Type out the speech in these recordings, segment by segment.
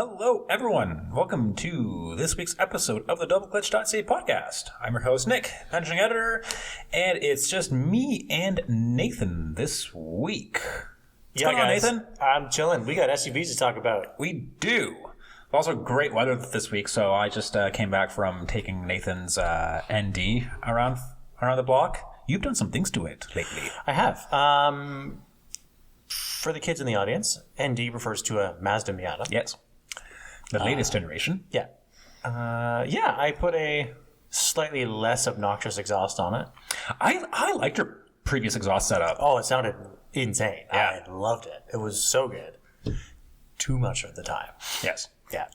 Hello, everyone. Welcome to this week's episode of the DoubleClutch.ca podcast. I'm your host, Nick, managing editor, and it's just me and Nathan this week. What's going on, Nathan? I'm chilling. We got SUVs to talk about. We do. Also, great weather this week, so I just came back from taking Nathan's ND around the block. You've done some things to it lately. I have. For the kids in the audience, ND refers to a Mazda Miata. Yes. The latest generation. Yeah. I put a slightly less obnoxious exhaust on it. I liked your previous exhaust setup. Oh, it sounded insane. Yeah. I loved it. It was so good. Too much of the time. Yes. Yeah.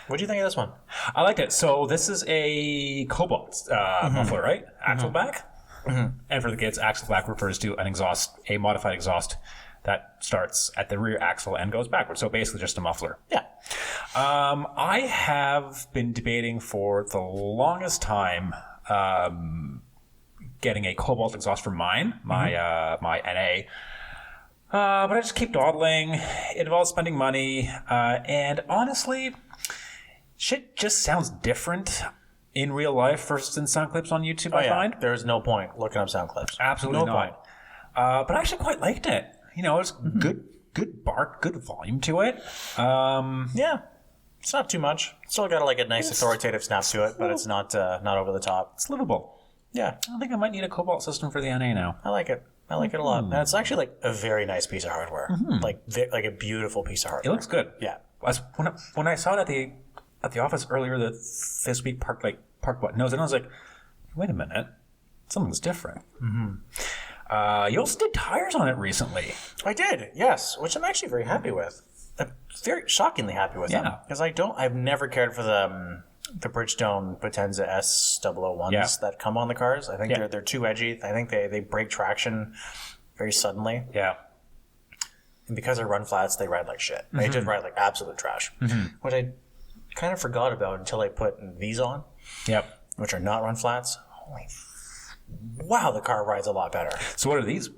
What do you think of this one? I liked it. So this is a Cobalt muffler, right? Axle back. Mm-hmm. And for the kids, axle back refers to a modified exhaust that starts at the rear axle and goes backwards. So basically just a muffler. Yeah. I have been debating for the longest time getting a Cobalt exhaust for mine, my NA. But I just keep dawdling. It involves spending money. And honestly, shit just sounds different in real life versus in sound clips on YouTube, I find. There's no point looking up sound clips. Absolutely no point. But I actually quite liked it. You know, it's good bark, good volume to it. Yeah. It's not too much. Still got a nice authoritative snap to it, but it's not over the top. It's livable. Yeah. I think I might need a Cobalt system for the NA now. I like it. I like it a lot. And it's actually a very nice piece of hardware. Like a beautiful piece of hardware. It looks good. Yeah. When I saw it at the office earlier this week, parked what nose, and I was like, wait a minute, something's different. You also did tires on it recently. I did, yes, which I'm actually very happy with. I'm very shockingly happy with them because I've never cared for the Bridgestone Potenza S001s that come on the cars. I think they're too edgy. I think they break traction very suddenly. Yeah. And because they're run flats, they ride like shit. They just ride like absolute trash, which I kind of forgot about until I put these on. Yep. Which are not run flats. Wow, the car rides a lot better. So what are these?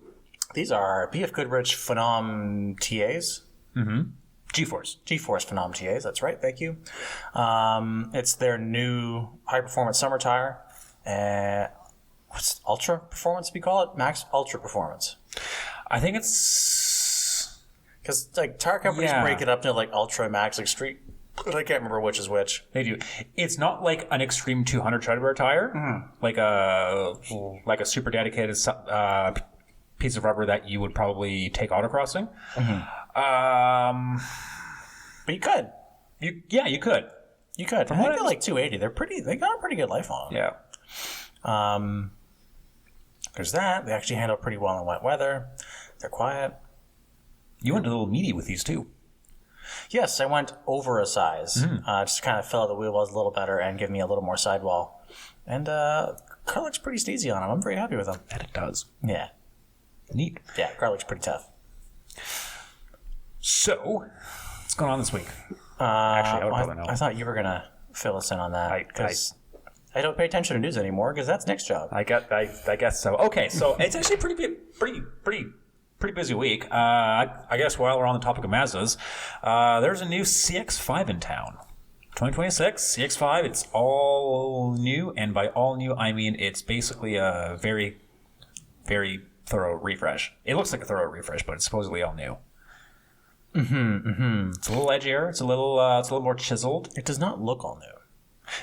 These are BF Goodrich Phenom TAs. G-Force Phenom TAs, that's right, thank you. It's their new high-performance summer tire. What's Ultra Performance we call it? Max Ultra Performance. I think it's... Because tire companies break it up to Ultra, Max, Extreme. But I can't remember which is which. They do. It's not like an Extreme 200 treadwear tire, like a super dedicated piece of rubber that you would probably take autocrossing. But you could. You could. You could. From what I feel 280. They got a pretty good life on them. Yeah. There's that. They actually handle pretty well in wet weather. They're quiet. You went a little meaty with these too. Yes, I went over a size. Just kind of fill out the wheel wells a little better and give me a little more sidewall. And car looks pretty steezy on them. I'm very happy with them. And it does. Yeah. Neat. Yeah, car looks pretty tough. So, what's going on this week? Actually, I would probably know. I thought you were going to fill us in on that. Because I don't pay attention to news anymore because that's Nick's job. I guess so. Okay, so it's actually pretty busy week. I guess while we're on the topic of Mazdas, there's a new CX-5 in town. 2026 CX-5. It's all new, and by all new, I mean it's basically a very, very thorough refresh. It looks like a thorough refresh, but it's supposedly all new. It's a little edgier. It's a little more chiseled. It does not look all new.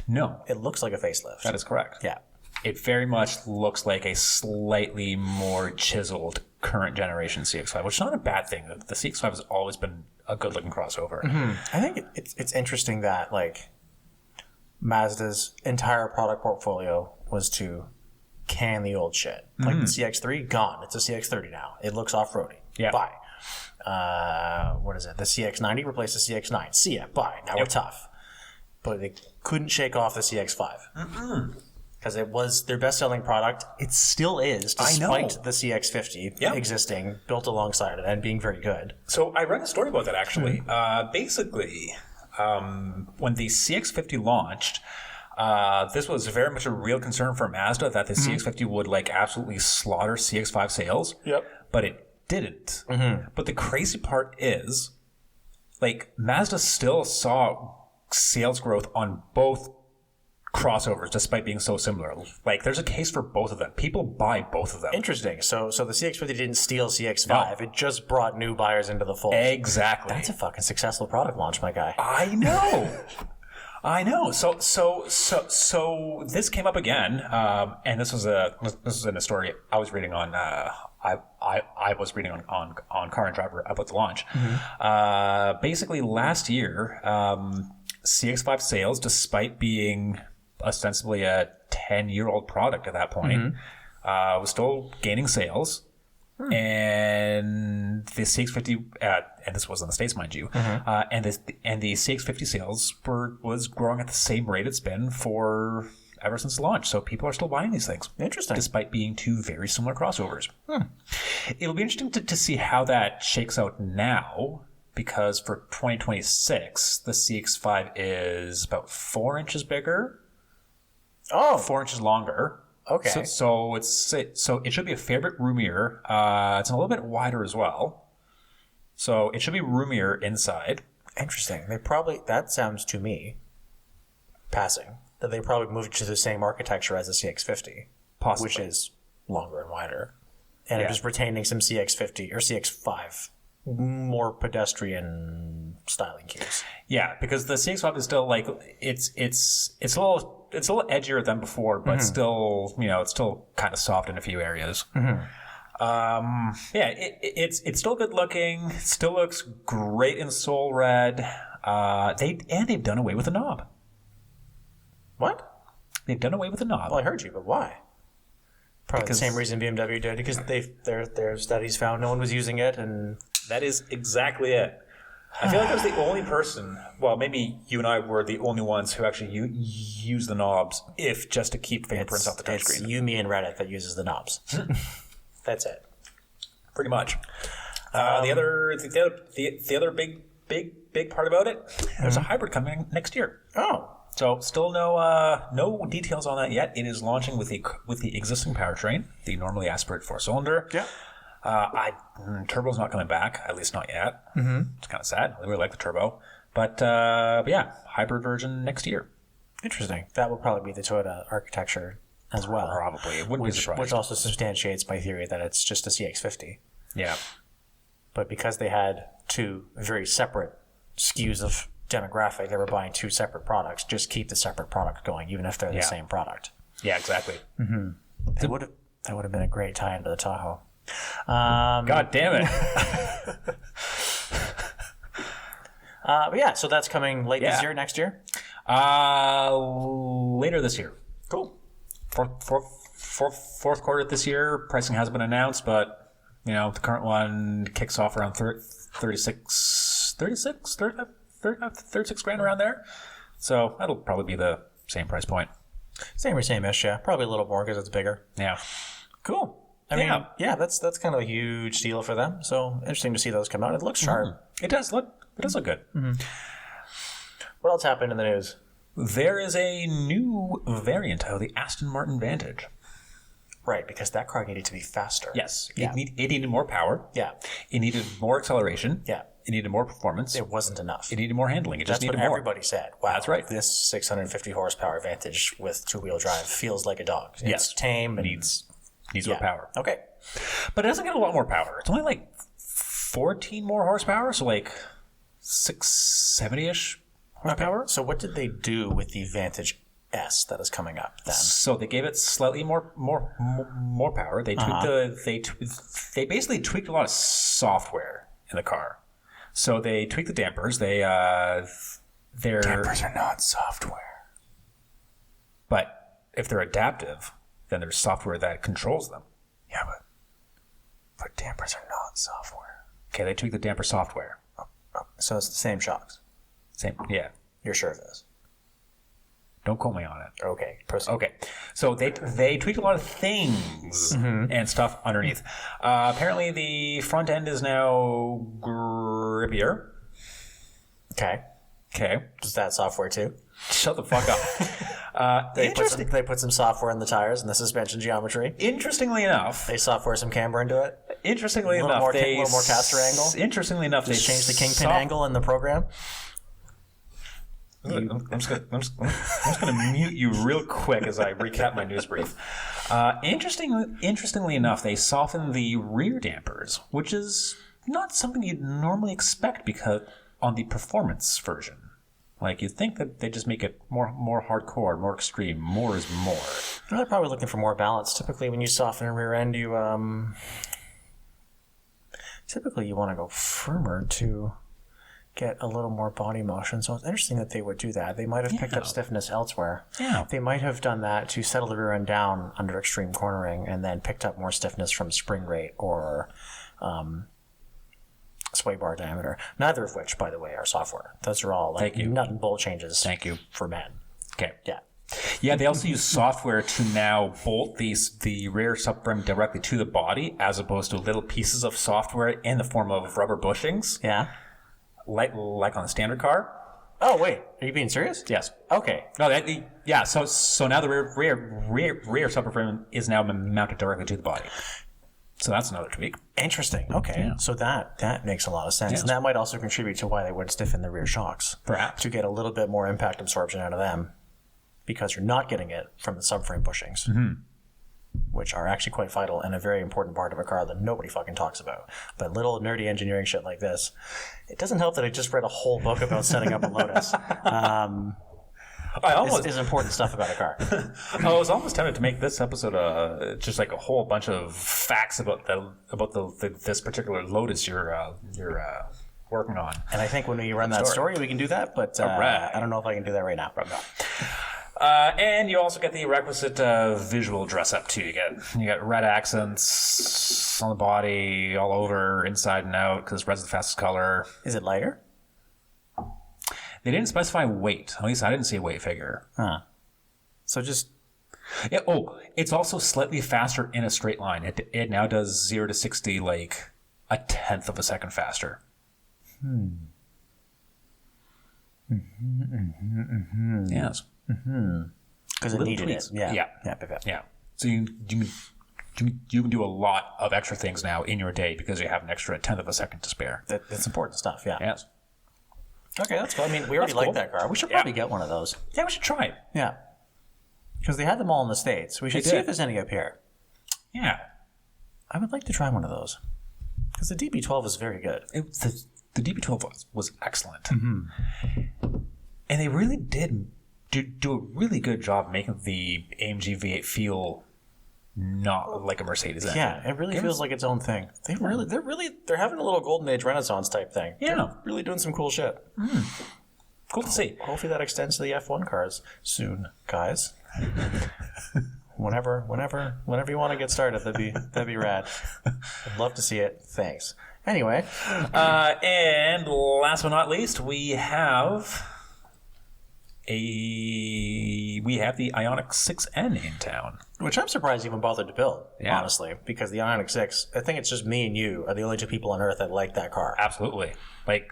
No, it looks like a facelift. That is correct. Yeah. It very much looks like a slightly more chiseled current generation CX-5, which is not a bad thing. The CX-5 has always been a good-looking crossover. I think it's interesting that Mazda's entire product portfolio was to can the old shit. Like the CX-3, gone. It's a CX-30 now. It looks off-roady. Yeah. Bye. What is it? The CX-90 replaced the CX-9. See ya. Bye. Now we're tough. But they couldn't shake off the CX-5. Because it was their best-selling product. It still is, despite the CX-50 existing, built alongside it, and being very good. So I read a story about that, actually. Basically, when the CX-50 launched, this was very much a real concern for Mazda that the CX-50 would absolutely slaughter CX-5 sales. Yep. But it didn't. But the crazy part is, like Mazda still saw sales growth on both crossovers despite being so similar. Like there's a case for both of them. People buy both of them. Interesting. So the CX-50 didn't steal CX-5. No. It just brought new buyers into the fold. Exactly. That's a fucking successful product launch, my guy. I know. I know. So this came up again, and this was in a story I was reading on. I was reading on Car and Driver about the launch. Basically, last year, CX-5 sales, despite being ostensibly a 10-year-old product at that point, was still gaining sales. And the CX-50, and this was in the States, mind you, and the CX-50 sales was growing at the same rate it's been for ever since the launch. So people are still buying these things. Interesting. Despite being two very similar crossovers. It'll be interesting to see how that shakes out now, because for 2026, the CX-5 is about 4 inches bigger. Oh. 4 inches longer. Okay. So it should be a fair bit roomier. It's a little bit wider as well. So it should be roomier inside. Interesting. That sounds to me, passing, that they probably moved to the same architecture as the CX-50. Possibly. Which is longer and wider. And it is retaining some CX-50 or CX-5 more pedestrian styling cues. Yeah, because the CX-5 is still like it's a little edgier than before, but still, it's still kind of soft in a few areas. It's still good looking. Still looks great in Soul Red. They've done away with the knob. What? They've done away with the knob. Well, I heard you, but why? Probably the same reason BMW did, because their studies found no one was using it, and that is exactly it. I feel like I was the only person, well, maybe you and I were the only ones who actually use the knobs, if just to keep fingerprints off the touchscreen. It's you, me, and Reddit that uses the knobs. That's it. Pretty much. The other big part about it, there's a hybrid coming next year. Oh. So still no details on that yet. It is launching with the existing powertrain, the normally aspirated 4-cylinder. Yeah. Turbo's not coming back, at least not yet. It's kind of sad. I really like the turbo, but yeah, hybrid version next year. Interesting. That will probably be the Toyota architecture as well. Probably. It wouldn't be surprised. Which also substantiates my theory that it's just a CX-50. Yeah. But because they had two very separate SKUs of demographic, they were buying two separate products. Just keep the separate product going, even if they're the same product. Yeah, exactly. That would have been a great tie into the Tahoe. God damn it. But yeah, so that's coming late this year, next year? Later this year. Cool. Fourth quarter this year. Pricing hasn't been announced, but the current one kicks off around 36 grand around there. So that'll probably be the same price point. Same-ish, yeah. Probably a little more because it's bigger. Yeah. Cool. I mean, that's kind of a huge deal for them. So interesting to see those come out. It looks sharp. It does look good. What else happened in the news? There is a new variant of the Aston Martin Vantage. Right, because that car needed to be faster. Yes. It needed more power. Yeah. It needed more acceleration. Yeah. It needed more performance. It wasn't enough. It needed more handling. It just needed more. That's what everybody said. Wow, that's right. This 650 horsepower Vantage with two-wheel drive feels like a dog. It's tame and needs more power. Okay. But it doesn't get a lot more power. It's only like 14 more horsepower, so like 670-ish horsepower. Okay. So what did they do with the Vantage S that is coming up then? So they gave it slightly more power. They tweaked they basically tweaked a lot of software in the car. So they tweaked the dampers. Dampers are not software. But if they're adaptive, then there's software that controls them. Yeah, but dampers are not software. Okay, they tweaked the damper software. So it's the same shocks. Same, yeah. You're sure of this? Don't quote me on it. Okay, proceed. Okay, so they tweaked a lot of things and stuff underneath. Apparently, the front end is now grippier. Okay. Is that software too? Shut the fuck up. They put some software in the tires and the suspension geometry. Interestingly enough, They software some camber into it. they A little more caster angle. Interestingly enough, they Changed the kingpin angle in the program. I'm just going to mute you real quick as I recap my news brief. Interestingly enough, they softened the rear dampers, which is not something you'd normally expect because on the performance version. Like, you'd think that they just make it more hardcore, more extreme. More is more. They're probably looking for more balance. Typically, when you soften a rear end, you want to go firmer to get a little more body motion. So it's interesting that they would do that. They might have picked up stiffness elsewhere. Yeah. They might have done that to settle the rear end down under extreme cornering and then picked up more stiffness from spring rate or sway bar diameter. Neither of which, by the way, are software. Those are all like nut and bolt changes. Thank you. For men. Okay. Yeah. Yeah, they also use software to now bolt the rear subframe directly to the body as opposed to little pieces of software in the form of rubber bushings. Yeah. Like on a standard car. Oh wait, are you being serious? Yes. Okay. No. Yeah. So now the rear subframe is now mounted directly to the body. So that's another tweak. Interesting. Okay. Yeah. So that makes a lot of sense, Yes. and that might also contribute to why they would stiffen the rear shocks, Perhaps. to get a little bit more impact absorption out of them, because you're not getting it from the subframe bushings. Which are actually quite vital and a very important part of a car that nobody fucking talks about. But little nerdy engineering shit like this, it doesn't help that I just read a whole book about setting up a Lotus. This is important stuff about a car. I was almost tempted to make this episode just like a whole bunch of facts about this particular Lotus you're working on. And I think when we run that story, we can do that. But right. I don't know if I can do that right now. And you also get the requisite visual dress up too. You get red accents on the body, all over, inside and out, because red's the fastest color. Is it lighter? They didn't specify weight. At least I didn't see a weight figure. Huh. So just... Yeah, it's also slightly faster in a straight line. It now does 0 to 60 like a tenth of a second faster. Yes. Because it needed it. Yeah. So you can do a lot of extra things now in your day because you have an extra tenth of a second to spare. That's important stuff, yeah. Yes. Okay, that's cool. I mean, we already like that car. We should probably get one of those. Yeah, we should try it. Yeah. Because they had them all in the States. We should see if there's any up here. Yeah. I would like to try one of those. Because the DB12 is very good. The DB12 was excellent. And they really did do a really good job making the AMG V8 feel not like a Mercedes engine. Yeah, it really feels like its own thing. They're having a little golden age renaissance type thing. Yeah. They're really doing some cool shit. Cool to see. Hopefully that extends to the F1 cars soon, guys. Whenever you want to get started, that'd be rad. I'd love to see it. Thanks. Anyway, and last but not least, we have the Ioniq 6N in town, which I'm surprised you even bothered to build. Yeah. Honestly, because the Ioniq 6, I think it's just me and you are the only two people on Earth that like that car. Absolutely. Like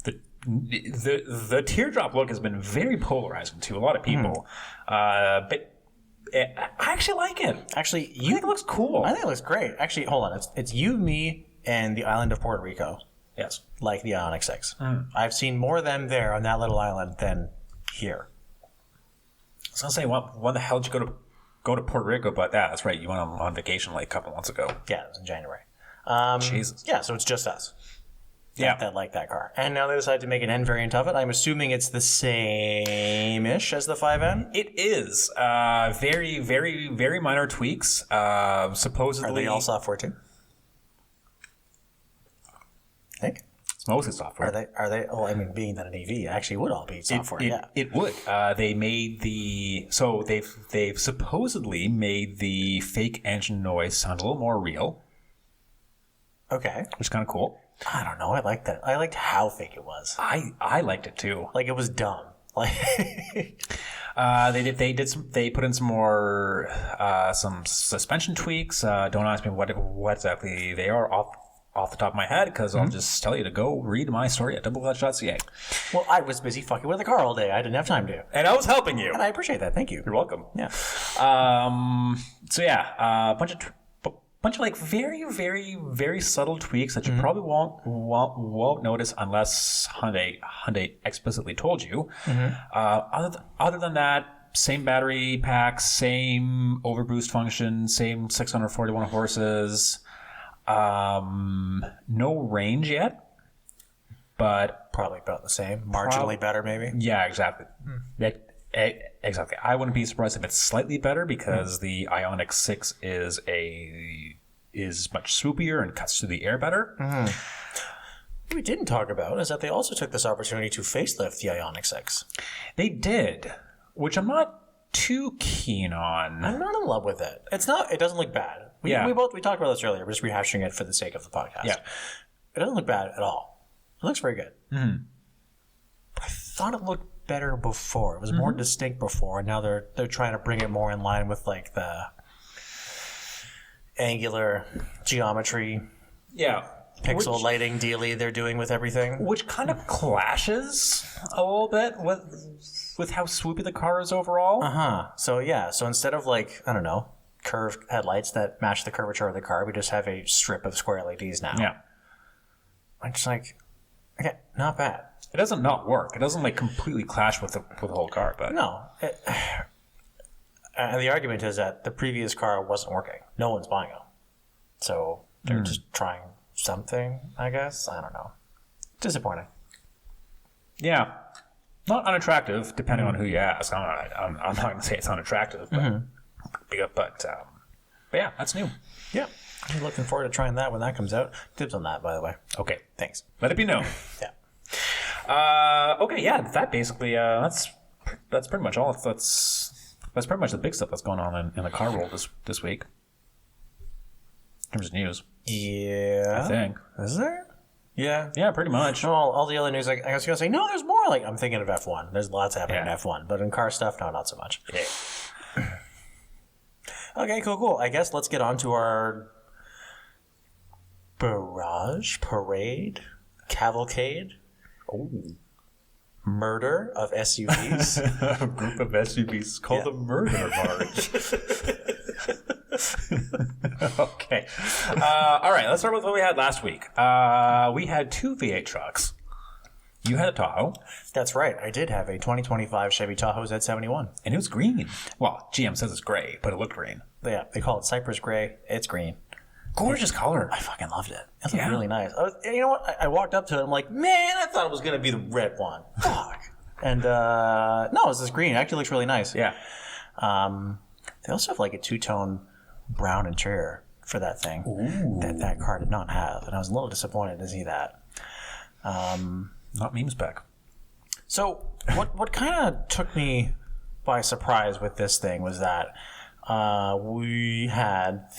the teardrop look has been very polarizing to a lot of people, but I actually like it. Actually, I think it looks cool. I think it looks great. Actually, hold on. It's you, me, and the island of Puerto Rico. Yes. Like the Ioniq 6. I've seen more of them there on that little island than here. I was gonna say, when the hell did you go to Puerto Rico? But that's right, you went on vacation like a couple months ago. Yeah, it was in January. Jesus. Yeah, so it's just us. Yeah. That like that car. And now they decided to make an N variant of it. I'm assuming it's the same-ish as the 5N? It is. Very, very, very minor tweaks. Supposedly... Are they all software too? I think. It's mostly software. Are they? Oh, I mean, being that an EV actually would all be software. It would. They made they've supposedly made the fake engine noise sound a little more real. Okay. Which is kind of cool. I don't know. I like that. I liked how fake it was. I liked it too. Like it was dumb. Like they put in some more some suspension tweaks. Don't ask me what exactly they are off the top of my head because I'll just tell you to go read my story at DoubleClutch.ca. Well, I was busy fucking with the car all day. I didn't have time to. And I was helping you. And I appreciate that. Thank you. You're welcome. Yeah. A bunch of like very, very, very subtle tweaks that you probably won't notice unless Hyundai explicitly told you. Other than that, same battery pack, same overboost function, same 641 horses. No range yet, but Probably about the same. Marginally better, maybe. yeah, exactly. Exactly. I wouldn't be surprised if it's slightly better because the Ioniq 6 is much swoopier and cuts through the air better. What we didn't talk about is that they also took this opportunity to facelift the Ioniq 6. They did, which I'm not too keen on. I'm not in love with it. It's not. It doesn't look bad. We talked about this earlier. We're just rehashing it for the sake of the podcast. Yeah. It doesn't look bad at all. It looks very good. But I thought it looked better before. It was more distinct before, and now they're trying to bring it more in line with like the angular geometry, pixel lighting dealy they're doing with everything, which kind of clashes a little bit with how swoopy the car is overall. So instead of like, I don't know, curved headlights that match the curvature of the car, we just have a strip of square LEDs now. Yeah. I'm just like, okay, not bad. It doesn't not work. It doesn't like completely clash with the whole car, but No. And the argument is that the previous car wasn't working. No one's buying them. So they're just trying something, I guess. I don't know. Disappointing. Yeah. Not unattractive, depending on who you ask. I'm not going to say it's unattractive, but yeah, that's new. Yeah. I'm looking forward to trying that when that comes out. Dibs on that, by the way. Okay. Thanks. Let it be known. Yeah. Okay, yeah, that basically, that's pretty much all. That's pretty much the big stuff that's going on in the car world this week. In terms of news. Yeah. I think. Is there? Yeah. Yeah, pretty much. No, all the other news, I was going to say, no, there's more. Like, I'm thinking of F1. There's lots happening in F1. But in car stuff, no, not so much. Yeah. Okay, cool. I guess let's get on to our barrage, parade, cavalcade, murder of SUVs. A group of SUVs called the Murder Barge. Okay. All right, let's start with what we had last week. We had two V8 trucks. You had a Tahoe. That's right. I did have a 2025 Chevy Tahoe Z71. And it was green. Well, GM says it's gray, but it looked green. Yeah, they call it Cypress Gray. It's green. Gorgeous color. I fucking loved it. It looked really nice. You know what? I walked up to it. I'm like, man, I thought it was going to be the red one. Fuck. And no, it's this green. It actually looks really nice. Yeah. They also have like a two-tone brown interior for that thing that car did not have. And I was a little disappointed to see that. Not meme spec. So what kind of took me by surprise with this thing was that we had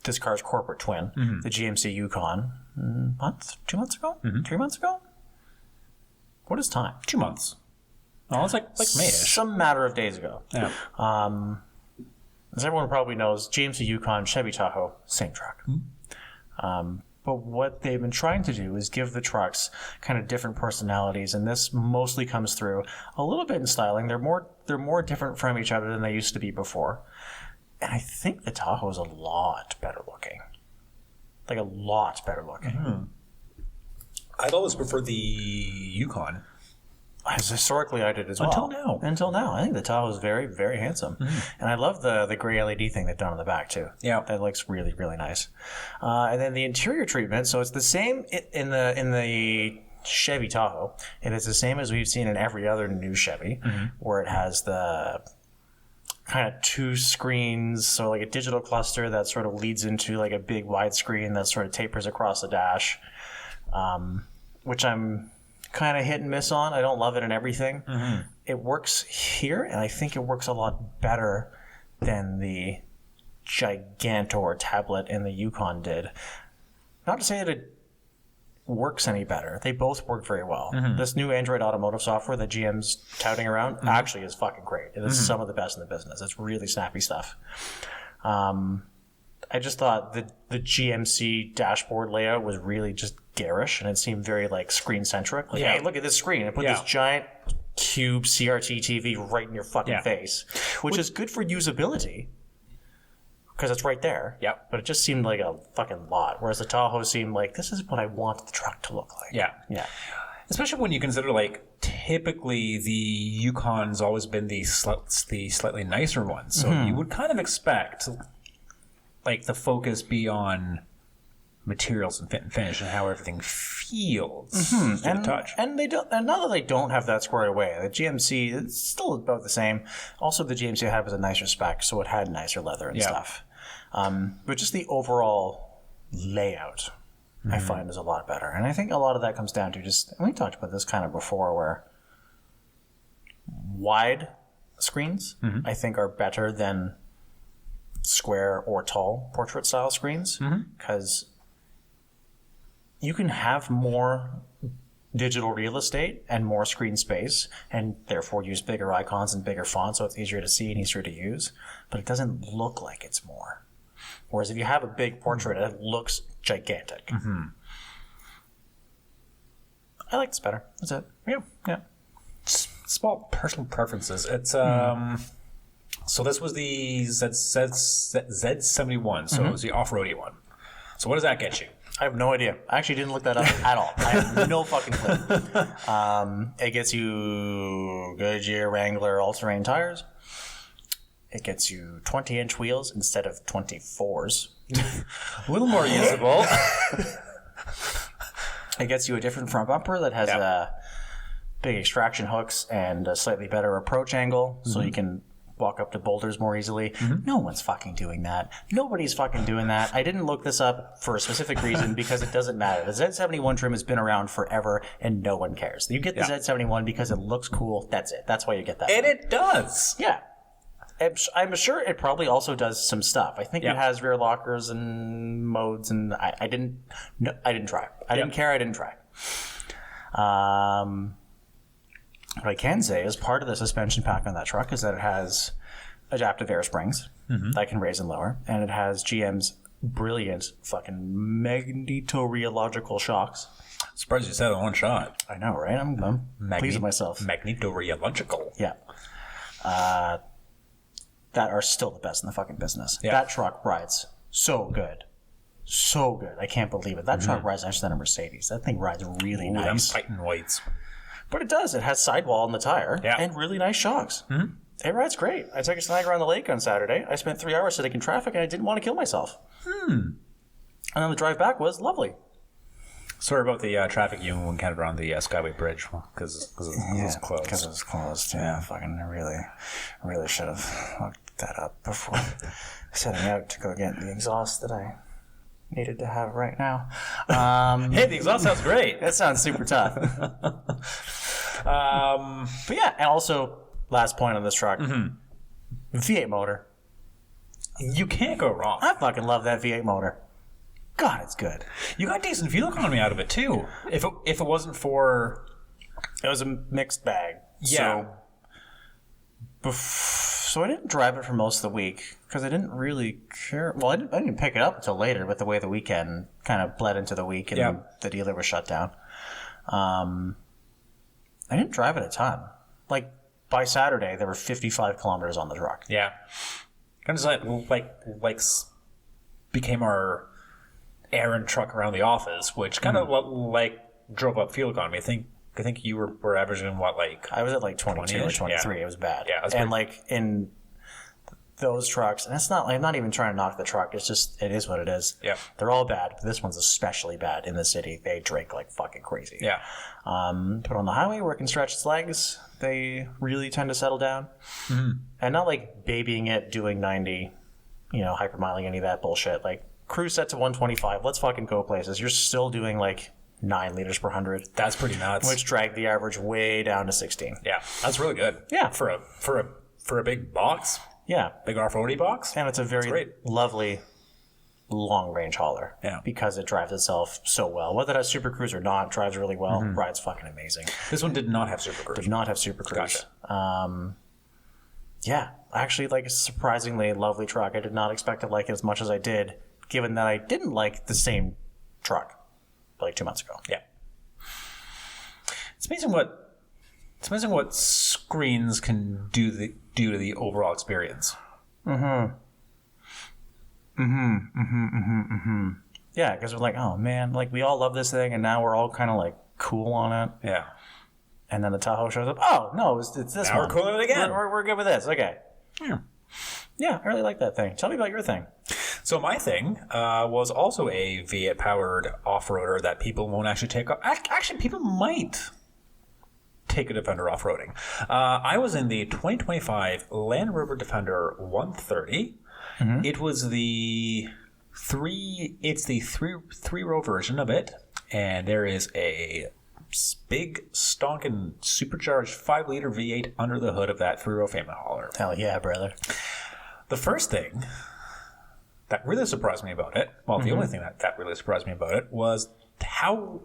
this car's corporate twin, the GMC Yukon, 2 months ago? 3 months ago? What is time? 2 months. Oh, it's like May-ish. Some matter of days ago. Yeah. As everyone probably knows, GMC Yukon, Chevy Tahoe, same truck. But what they've been trying to do is give the trucks kind of different personalities, and this mostly comes through a little bit in styling. They're more different from each other than they used to be before. And I think the Tahoe is a lot better looking. Like a lot better looking. I've always preferred the Yukon. Historically, I did as well. Until now. I think the Tahoe is very, very handsome. And I love the gray LED thing they've done on the back, too. Yeah. That looks really, really nice. And then the interior treatment, so it's the same in the Chevy Tahoe. And it's the same as we've seen in every other new Chevy, where it has the kind of two screens, so like a digital cluster that sort of leads into like a big widescreen that sort of tapers across the dash, which I'm kind of hit and miss on. I don't love it in everything. It works here, and I think it works a lot better than the Gigantor tablet in the Yukon did. Not to say that it works any better. They both work very well. This new Android automotive software that GM's touting around actually is fucking great. It is some of the best in the business. It's really snappy stuff. I just thought the GMC dashboard layout was really just garish, and it seemed very like screen centric. Like, hey, look at this screen! And put this giant cube CRT TV right in your fucking face, which is good for usability because it's right there. Yeah. But it just seemed like a fucking lot. Whereas the Tahoe seemed like this is what I want the truck to look like. Yeah. Yeah. Especially when you consider, like, typically the Yukon's always been the slightly nicer one. So you would kind of expect, like, the focus be on materials and fit and finish and how everything feels to the touch. And they don't. And now that they don't have that squared away, the GMC it's still about the same. Also, the GMC I had was a nicer spec, so it had nicer leather and stuff. But just the overall layout, I find is a lot better. And I think a lot of that comes down to just. And we talked about this kind of before, where wide screens I think are better than square or tall portrait style screens because you can have more digital real estate and more screen space and therefore use bigger icons and bigger fonts so it's easier to see and easier to use, but it doesn't look like it's more. Whereas if you have a big portrait, it looks gigantic. I like this better. That's it. Yeah. Small personal preferences. It's so this was the Z71, so it was the off-roady one. So what does that get you? I have no idea. I actually didn't look that up at all. I have no fucking clue. It gets you Goodyear Wrangler all-terrain tires. It gets you 20-inch wheels instead of 24s. A little more usable. It gets you a different front bumper that has big extraction hooks and a slightly better approach angle, so you can walk up to boulders more easily. No one's fucking doing that. Nobody's fucking doing that. I didn't look this up for a specific reason because it doesn't matter. The Z71 trim has been around forever and no one cares. You get the Z71 because it looks cool. That's it. That's why you get that. And it does. Yeah. I'm sure it probably also does some stuff. I think it has rear lockers and modes, and I didn't try. I didn't care. I didn't try. What I can say is part of the suspension pack on that truck is that it has adaptive air springs that can raise and lower, and it has GM's brilliant fucking magnetorheological shocks. Surprised you said it in one shot. I know, right? I'm pleased with myself. Magnetorheological. Yeah. That are still the best in the fucking business. Yeah. That truck rides so good. So good. I can't believe it. That truck rides nicer than a Mercedes. That thing rides really nice. I'm fighting whites. But it does. It has sidewall on the tire and really nice shocks. It rides great. I took a snag around the lake on Saturday. I spent 3 hours sitting in traffic and I didn't want to kill myself. And then the drive back was lovely. Sorry about the traffic you encountered on the Skyway Bridge because it was closed. Because it was closed. Yeah, fucking really should have looked that up before setting out to go get the exhaust that I needed to have right now. Hey, the exhaust sounds great. That sounds super tough. But yeah, and also, last point on this truck, V8 motor. You can't go wrong. I fucking love that V8 motor. God, it's good. You got decent fuel economy out of it too. If it wasn't for, it was a mixed bag. Yeah. So I didn't drive it for most of the week because I didn't really care. Well, I didn't pick it up until later, but the way the weekend kind of bled into the week and the dealer was shut down. I didn't drive it a ton. Like by Saturday, there were 55 kilometers on the truck. Yeah. Kind of like became our errand truck around the office, which kind of like drove up fuel economy. I think you were averaging what, like I was at like 22 or 23. It was bad. Yeah, and like in those trucks, and it's not like I'm not even trying to knock the truck. It's just it is what it is. Yeah, they're all bad. But this one's especially bad in the city. They drink like fucking crazy. Yeah. But on the highway where it can stretch its legs, they really tend to settle down. And not like babying it, doing 90, hypermiling, any of that bullshit. Like cruise set to 125. Let's fucking go places. You're still doing like 9 liters per 100. That's pretty nuts. Which dragged the average way down to 16. Yeah, that's really good. Yeah, for a big box. Yeah, big off-roady box. And it's a very lovely long-range hauler. Yeah, because it drives itself so well. Whether it has Super Cruise or not, drives really well. Rides fucking amazing. This one did not have Super Cruise. Did not have Super Cruise. Gotcha. Yeah, actually, like a surprisingly lovely truck. I did not expect to like it as much as I did, given that I didn't like the same truck like 2 months ago. Yeah. It's amazing what screens can do to the overall experience. Yeah, because we're like, oh man, like we all love this thing, and now we're all kind of like cool on it. Yeah. And then the Tahoe shows up. Oh no, it's this Now one. we're cool on it again. We're good with this. Okay. Yeah. Yeah, I really like that thing. Tell me about your thing. So my thing was also a V8 powered off-roader that people won't actually take. Actually, people might take a Defender off-roading. I was in the 2025 Land Rover Defender 130. It was the three-row version of it, and there is a big stonking supercharged 5-liter V8 under the hood of that three-row family hauler. Hell yeah, brother. The first thing that really surprised me about it, well, the only thing that really surprised me about it was how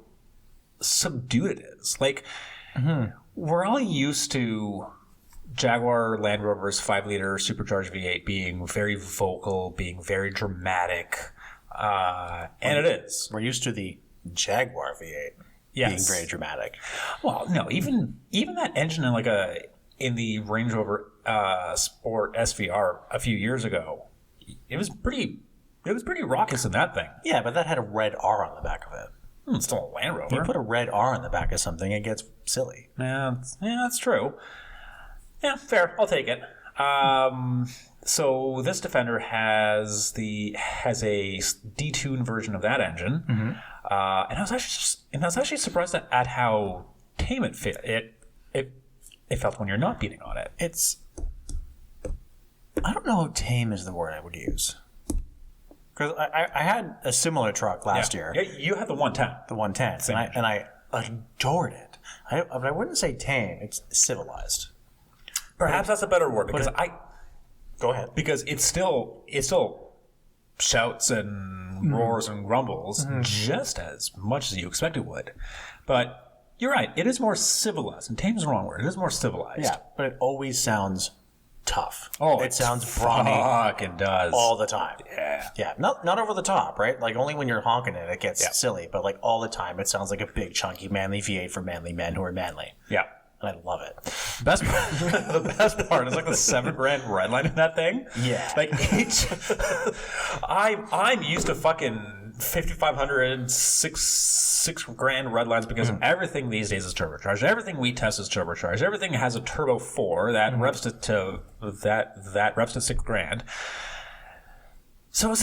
subdued it is. Like, we're all used to Jaguar Land Rover's 5-liter supercharged V8 being very vocal, being very dramatic, and it is. We're used to the Jaguar V8 being very dramatic. Well, no, even that engine in the Range Rover Sport SVR a few years ago, it was pretty raucous in that thing. Yeah, but that had a red R on the back of it. It's still a Land Rover. You put a red R on the back of something, it gets silly. Yeah, that's true. Yeah, fair. I'll take it. So this Defender has a detuned version of that engine, and I was actually surprised at how tame it fit. It felt when you're not beating on it. I don't know if tame is the word I would use. Because I had a similar truck last year. Yeah, you had the 110. The 110. And I adored it. But I wouldn't say tame. It's civilized. Perhaps that's a better word because Go ahead. Because it still shouts and roars and grumbles just as much as you expect it would. But you're right. It is more civilized. And tame is the wrong word. It is more civilized. Yeah, but it always sounds tough. Oh, it sounds brawny. Fucking does. All the time. Yeah. Yeah. Not over the top, right? Like only when you're honking it gets silly. But like all the time, it sounds like a big, chunky, manly V8 for manly men who are manly. Yeah. And I love it. The best part is like the $7,000 red line in that thing. Yeah. Like I'm used to fucking 5,500, $6,000 red lines because everything these days is turbocharged. Everything we test is turbocharged. Everything has a turbo 4 that reps to reps to $6,000. So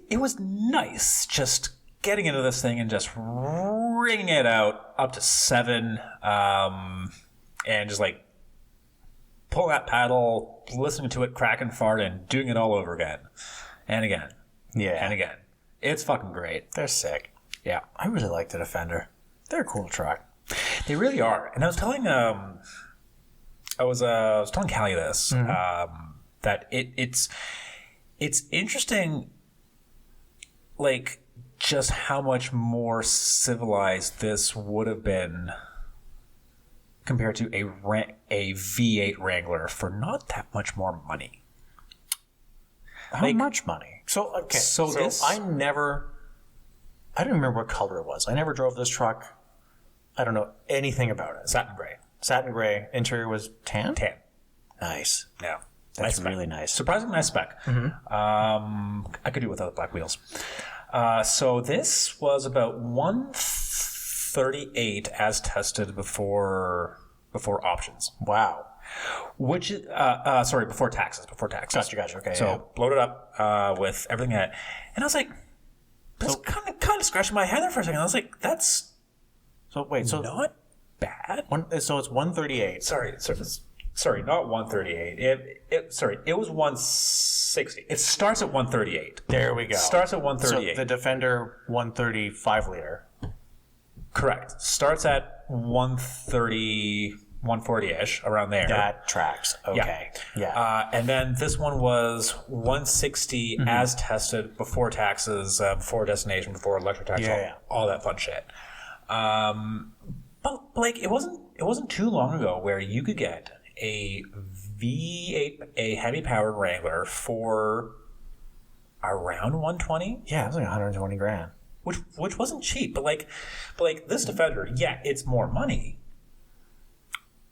it was nice just getting into this thing and just ringing it out up to 7. And just like pull that paddle, listening to it crack and fart, and doing it all over again. And again. Yeah. And again. It's fucking great. They're sick. Yeah. I really like the Defender. They're a cool truck. They really are. And I was telling I was telling Callie this, that it's interesting, like just how much more civilized this would have been compared to a V8 Wrangler for not that much more money. How much money? So I don't remember what color it was. I never drove this truck. I don't know anything about it. Satin gray. Satin gray. Interior was tan? Tan. Nice. Yeah. That's really nice. Surprisingly nice spec. I could do without the black wheels. So this was about 138 as tested before options. Wow. Which is before taxes. Gotcha. Okay. So loaded up with everything in it, and I was like, that's kind of scratching my head there for a second. I was like, that's not bad. So it's 138. Sorry, not 138. It was 160. It starts at 138. There we go. Starts at 138. So the Defender 135 liter. Correct. Starts at 130, 140-ish, around there. That tracks. Okay. Yeah. And then this one was 160 as tested before taxes, before destination, before electric tax, all that fun shit. But like it wasn't too long ago where you could get a V8, a heavy powered Wrangler for around 120. Yeah, it was like 120 grand. Which wasn't cheap, but like this Defender, yeah, it's more money.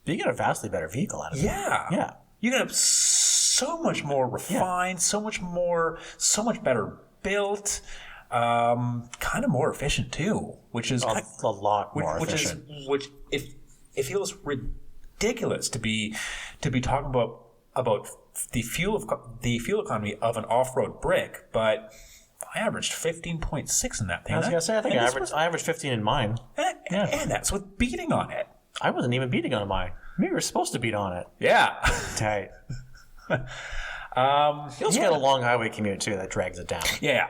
But you get a vastly better vehicle out of it. Yeah. You get so much more refined, so much better built, kind of more efficient too, which is a lot more efficient. Which it feels ridiculous to be talking about the fuel economy of an off-road brick, but I averaged 15.6 in that thing. I was going to say, I think I averaged 15 in mine. And that's with beating on it. I wasn't even beating on mine. Maybe we were supposed to beat on it. Yeah. Tight. You also get a long highway commute, too, that drags it down. Yeah.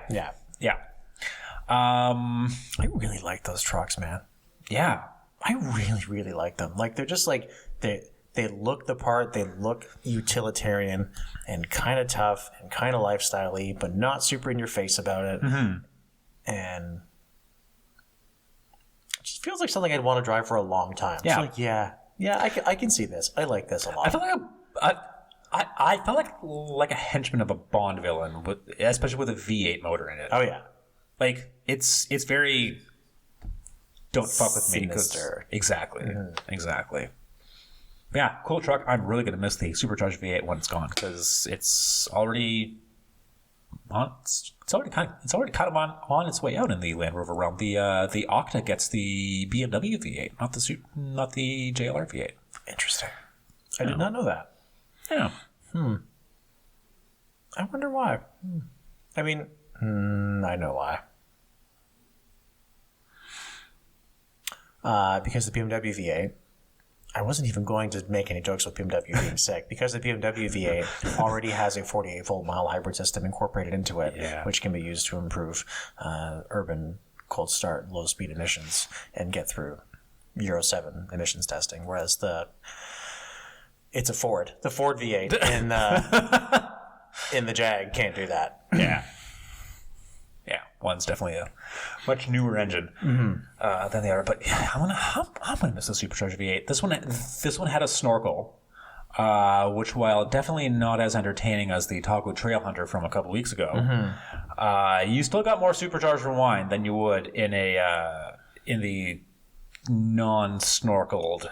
I really like those trucks, man. Yeah. I really, really like them. Like, they're just like, they look the part, they look utilitarian and kind of tough and kind of lifestyle-y, but not super in your face about it. Mm-hmm. And it just feels like something I'd want to drive for a long time. Yeah. It's like, I can see this. I like this a lot. I feel like I felt like a henchman of a Bond villain, especially with a V8 motor in it. Oh, yeah. Like, it's very... Don't fuck with me. Exactly. Mm-hmm. Exactly. Yeah, cool truck. I'm really going to miss the supercharged V8 when it's gone because it's already on. It's already kind of on its way out in the Land Rover realm. The Octa gets the BMW V8, not the JLR V8. Interesting. I did not know that. Yeah. I wonder why. I mean, I know why. Because the BMW V8, I wasn't even going to make any jokes with BMW being sick, because the BMW V8 already has a 48-volt mild hybrid system incorporated into it, which can be used to improve urban cold start, low-speed emissions, and get through Euro 7 emissions testing, whereas it's a Ford. The Ford V8 in the Jag can't do that. Yeah. Yeah, one's definitely a much newer engine than the other. But yeah, I'm gonna miss the supercharged V8. This one had a snorkel, which, while definitely not as entertaining as the Tahoe Trail Hunter from a couple weeks ago, you still got more supercharged rewind than you would in the non-snorkeled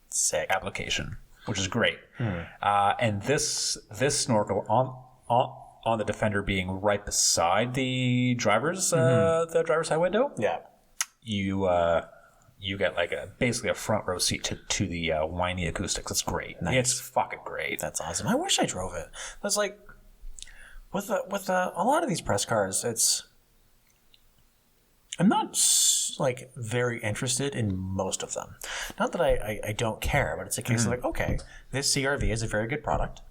Sick application, which is great. And this snorkel on the Defender being right beside the driver's side window, you get like basically a front row seat to the whiny acoustics. It's great. Nice. It's fucking great. That's awesome. I wish I drove it. That's like with a lot of these press cars. I'm not like very interested in most of them. Not that I don't care, but it's a case of like, okay, this CRV is a very good product.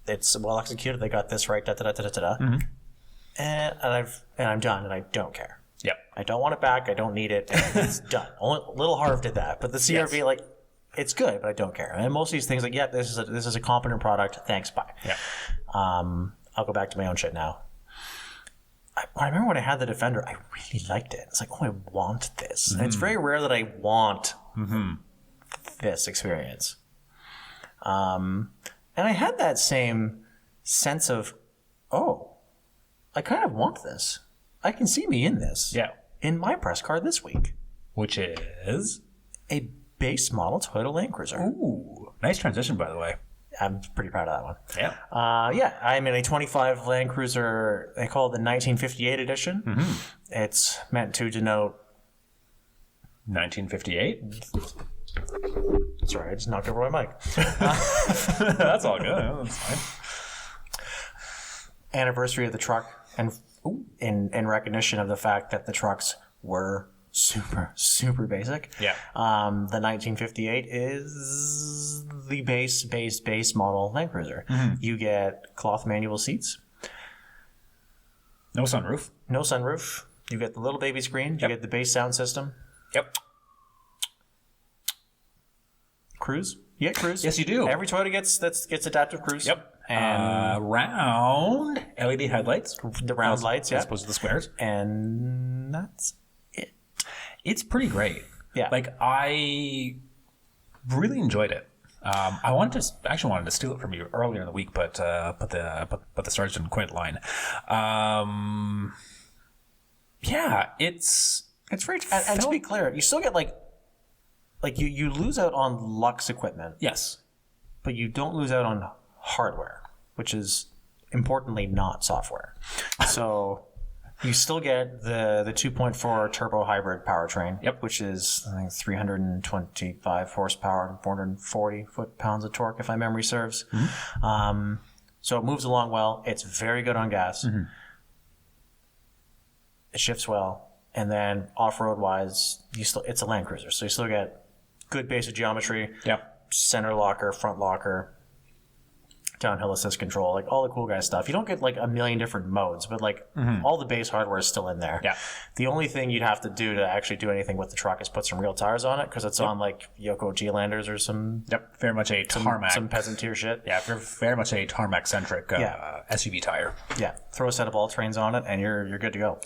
It's well executed. They got this right. And I'm done, and I don't care. Yep. I don't want it back. I don't need it. It's done. Only Little Harv did that, but the CRV, like, it's good, but I don't care. And most of these things, like, this is a competent product. Thanks, bye. Yeah. I'll go back to my own shit now. I remember when I had the Defender, I really liked it. It's like, oh, I want this. And it's very rare that I want this experience. And I had that same sense of, oh, I kind of want this. I can see me in this. Yeah. In my press car this week. Which is? A base model Toyota Land Cruiser. Ooh. Nice transition, by the way. I'm pretty proud of that one. Yeah. I'm in a 25 Land Cruiser. They call it the 1958 edition. It's meant to denote... 1958? Sorry, I just knocked over my mic. That's all good. That's fine. Anniversary of the truck, and in recognition of the fact that the trucks were super, super basic. Yeah. The 1958 is the base model Land Cruiser. You get cloth manual seats. No sunroof. No sunroof. You get the little baby screen. You get the base sound system. Yep. Cruise. You get cruise. Yes, you do. Every Toyota gets adaptive cruise. Yep. And round LED headlights. The round lights, as opposed to the squares. And that's it. It's pretty great. Yeah. Like, I really enjoyed it. I actually wanted to steal it from you earlier in the week, but the stars didn't quite line. Yeah, it's very. And to be clear, you still get like you lose out on Lux equipment. Yes, but you don't lose out on hardware, which is importantly not software. So you still get the 2.4 turbo hybrid powertrain, which is I think 325 horsepower and 440 foot-pounds of torque, if my memory serves. So it moves along well. It's very good on gas. It shifts well, and then off-road wise, it's a Land Cruiser, so you still get good basic geometry. Center locker, front locker, downhill assist control, like all the cool guy stuff. You don't get like a million different modes, but like all the base hardware is still in there. The only thing you'd have to do to actually do anything with the truck is put some real tires on it, because it's on like Yoko Gelanders or some very much a tarmac, some peasant tier shit. Very much a tarmac centric SUV tire. Throw a set of all trains on it and you're good to go.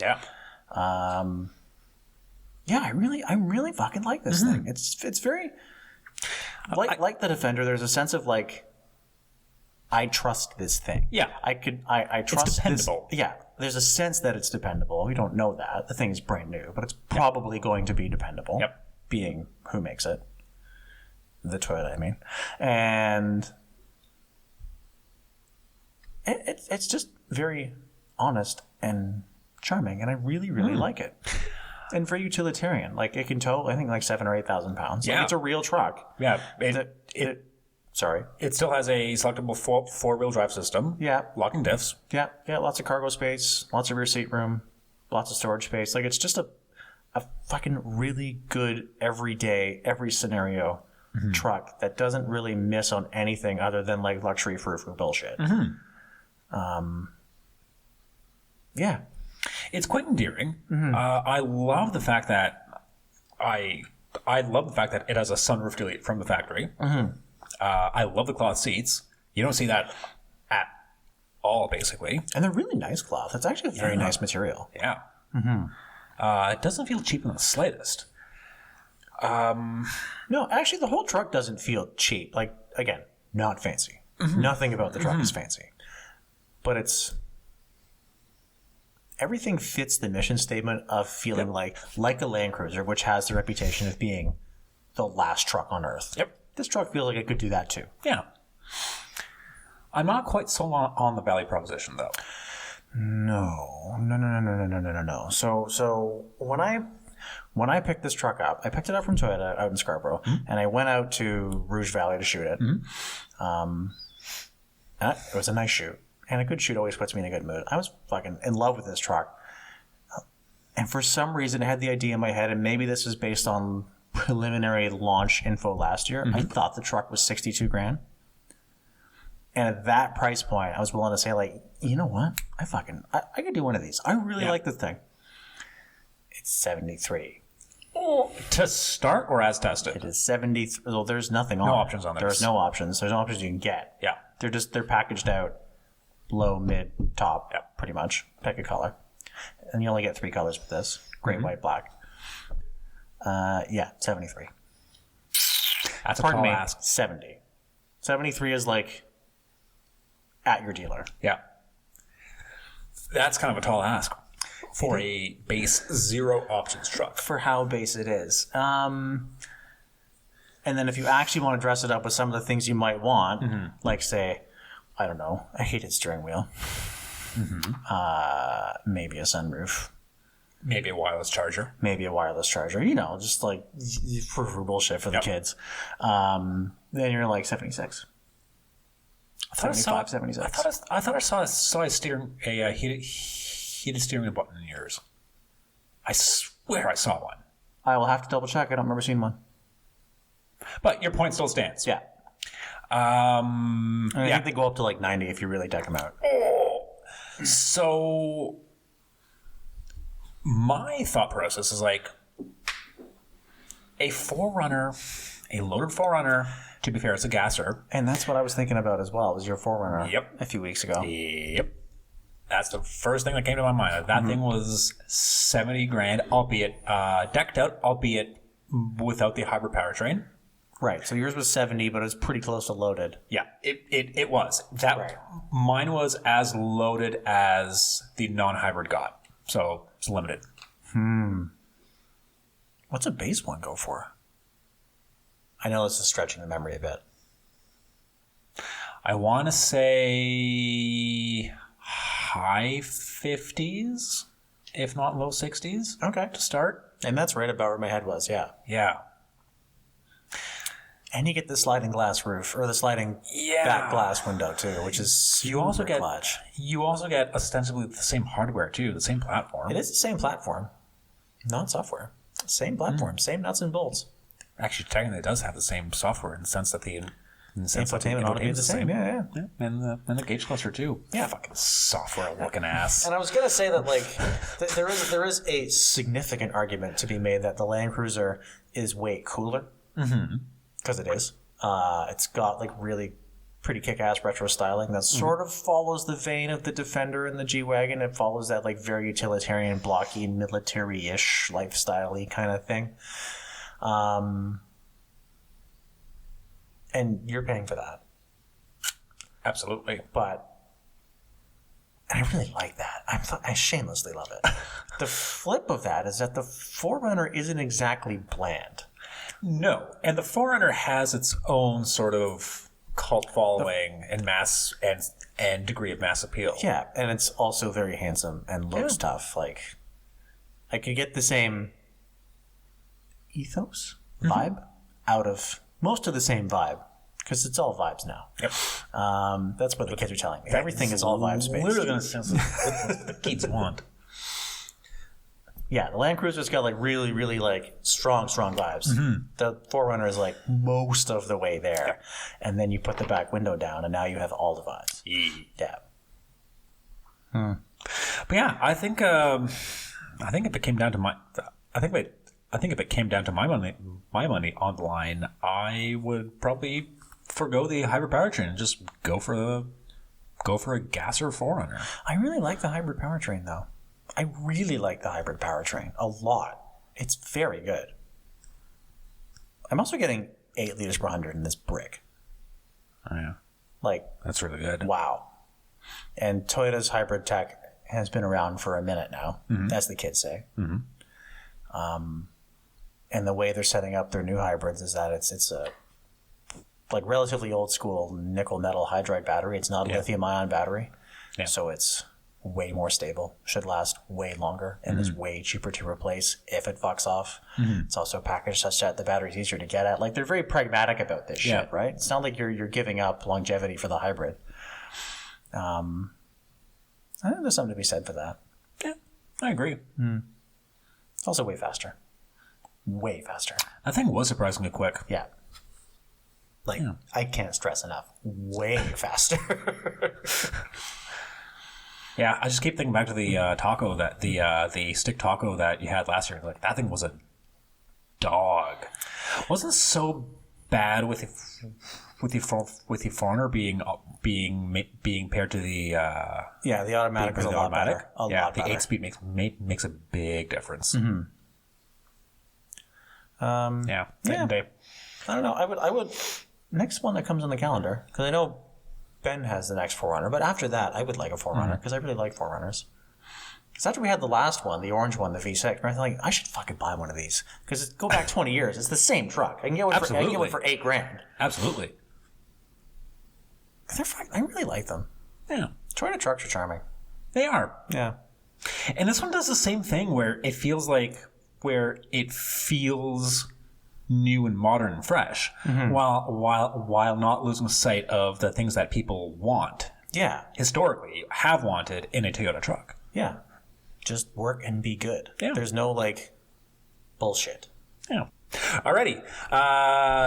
I really fucking like this thing. It's very like the Defender. There's a sense of like, I trust this thing. I trust it's dependable. This. There's a sense that it's dependable. We don't know that. The thing is brand new, but it's probably going to be dependable. Being who makes it. The Toyota, I mean. And it's just very honest and charming, and I really, really like it. And very utilitarian. Like, it can tow, I think, like 7,000 or 8,000 pounds. Like, it's a real truck. Sorry. It still has a selectable four-wheel drive system. Locking diffs. Lots of cargo space, lots of rear seat room, lots of storage space. Like, it's just a fucking really good everyday, every scenario truck that doesn't really miss on anything other than like luxury frou-frou bullshit. It's quite endearing. I love the fact that I love the fact that it has a sunroof delete from the factory. I love the cloth seats. You don't see that at all, basically. And they're really nice cloth. It's actually a very nice material. It doesn't feel cheap in the slightest. No, actually, the whole truck doesn't feel cheap. Like, again, not fancy. Nothing about the truck is fancy. But everything fits the mission statement of feeling like a Land Cruiser, which has the reputation of being the last truck on Earth. This truck feels like it could do that too. I'm not quite sold on the value proposition, though. No. So when I picked this truck up, I picked it up from Toyota out in Scarborough, and I went out to Rouge Valley to shoot it. It was a nice shoot. And a good shoot always puts me in a good mood. I was fucking in love with this truck. And for some reason, I had the idea in my head, and maybe this is based on preliminary launch info last year. I thought the truck was $62,000. And at that price point, I was willing to say, like, you know what? I could do one of these. I really like this thing. It's 73. To start or as tested? It is 73. Well, there's nothing on No it. options on there. There's no options. There's no options you can get. They're packaged out. Low, mid, top, pretty much. Pick a color. And you only get 3 colors with this. Gray, white, black. 73. That's a tall ask. 70. 73 is like at your dealer. That's kind of a tall ask for a base zero options truck. For how base it is. And then if you actually want to dress it up with some of the things you might want, like say, I don't know, a heated steering wheel, maybe a sunroof, maybe a wireless charger, you know, just like for bullshit for the kids. Then you're like 76. 76. I thought I saw a heated steering wheel button in yours. I swear I saw one. I will have to double check. I don't remember seeing one. But your point still stands. I think they go up to like 90 if you really deck them out. So my thought process is like a loaded 4Runner. To be fair, it's a gasser. And that's what I was thinking about as well. Was your 4Runner a few weeks ago. That's the first thing that came to my mind. That thing was $70,000, albeit decked out, albeit without the hybrid powertrain. Right. So yours was 70, but it was pretty close to loaded. Yeah, it was. That Right. Mine was as loaded as the non-hybrid got. So it's limited. What's a base one go for? I know this is stretching the memory a bit. I want to say high 50s, if not low 60s. Okay. To start. And that's right about where my head was, yeah. Yeah. And you get the sliding glass roof, or the sliding back glass window too, which is super clutch. You also get ostensibly the same hardware too, the same platform. It is the same platform, not software. Same platform, same nuts and bolts. Actually, technically, it does have the same software in the sense that the Infotainment ought to be the same. Yeah. And the gauge cluster too. Yeah. Fucking software looking ass. And I was gonna say that there is a significant argument to be made that the Land Cruiser is way cooler. Because it is. It's got like really pretty kick-ass retro styling that sort of follows the vein of the Defender and the G-Wagon. It follows that like very utilitarian, blocky, military-ish, lifestyle-y kind of thing. And you're paying for that. Absolutely. But and I really like that. I shamelessly love it. The flip of that is that the 4Runner isn't exactly bland. No, and the 4Runner has its own sort of cult following and mass and degree of mass appeal. Yeah, and it's also very handsome and looks tough. Like, I could get the same ethos, vibe, out of most of the same vibe, because it's all vibes now. Yep. That's what the kids are telling me. Everything is all vibes based. Literally going to sound what the kids want. Yeah, the Land Cruiser's got like really, really like strong vibes. The 4Runner is like most of the way there, and then you put the back window down, and now you have all the vibes. Yeah. But yeah, I think if it came down to my money on the line, I would probably forgo the hybrid powertrain and just go for a gasser 4Runner. I really like the hybrid powertrain though. I really like the hybrid powertrain a lot. It's very good. I'm also getting 8 liters per 100 in this brick. Oh yeah, like that's really good. Wow. And Toyota's hybrid tech has been around for a minute now, as the kids say. And the way they're setting up their new hybrids is that it's a like relatively old school nickel metal hydride battery. It's not a lithium ion battery, so it's way more stable, should last way longer, and is way cheaper to replace if it fucks off. It's also packaged such that the battery's easier to get at. Like, they're very pragmatic about this shit, right? It's not like you're giving up longevity for the hybrid. I think there's something to be said for that. Yeah, I agree. It's also way faster. Way faster. That thing was surprisingly quick. Yeah. Like, I can't stress enough. Way faster. Yeah, I just keep thinking back to the taco the stick taco that you had last year. Like, that thing was a dog. Wasn't so bad with the 4Runner being paired to the the automatic was a lot better. A lot the better. 8-speed makes a big difference. Night and day. I don't know. I would next one that comes on the calendar, because I know Ben has the next 4Runner, but after that, I would like a 4Runner, because I really like 4Runners. Because after we had the last one, the orange one, the V6, I like, I should fucking buy one of these. Because go back 20 years, it's the same truck. I can get one for $8,000. Absolutely. I really like them. Yeah. Toyota trucks are charming. They are. Yeah. And this one does the same thing where it feels new and modern and fresh, while not losing sight of the things that people want. Yeah. Historically, have wanted in a Toyota truck. Yeah. Just work and be good. Yeah. There's no bullshit. Yeah. Alrighty.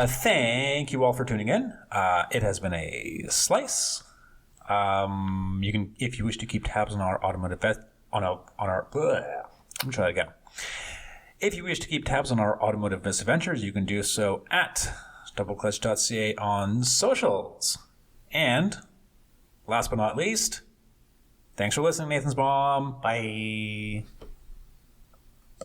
Thank you all for tuning in. It has been a slice. You can, if you wish to keep tabs on our automotive let me try that again. If you wish to keep tabs on our automotive misadventures, you can do so at DoubleClutch.ca on socials. And last but not least, thanks for listening, Nathan's Mom. Bye.